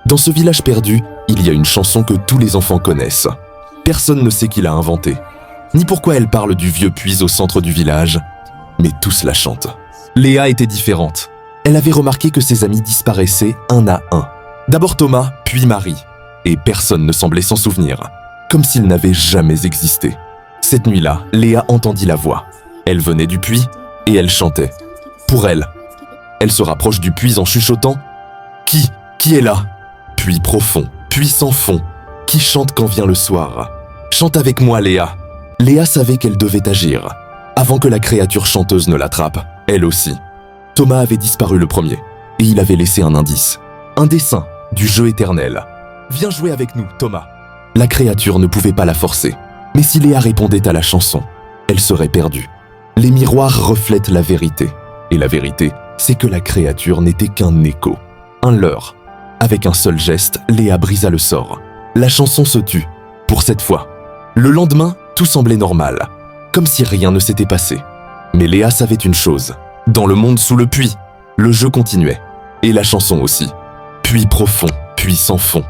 Dans ce village perdu, il y a une chanson que tous les enfants connaissent. Personne ne sait qui l'a inventée, ni pourquoi elle parle du vieux puits au centre du village, mais tous la chantent. Léa était différente. Elle avait remarqué que ses amis disparaissaient un à un. D'abord Thomas, puis Marie, et personne ne semblait s'en souvenir, comme s'ils n'avaient jamais existé. Cette nuit-là, Léa entendit la voix. Elle venait du puits et elle chantait. Pour elle, elle se rapproche du puits en chuchotant « Qui est là ?» Puits profond, puits sans fond, qui chante quand vient le soir. Chante avec moi, Léa. Léa savait qu'elle devait agir, avant que la créature chanteuse ne l'attrape, elle aussi. Thomas avait disparu le premier, et il avait laissé un indice. Un dessin du jeu éternel. « Viens jouer avec nous, Thomas !» La créature ne pouvait pas la forcer, mais si Léa répondait à la chanson, elle serait perdue. Les miroirs reflètent la vérité, et la vérité, c'est que la créature n'était qu'un écho, un leurre. Avec un seul geste, Léa brisa le sort. La chanson se tut, pour cette fois. Le lendemain, tout semblait normal, comme si rien ne s'était passé. Mais Léa savait une chose, dans le monde sous le puits, le jeu continuait, et la chanson aussi. Puits profond, puits sans fond.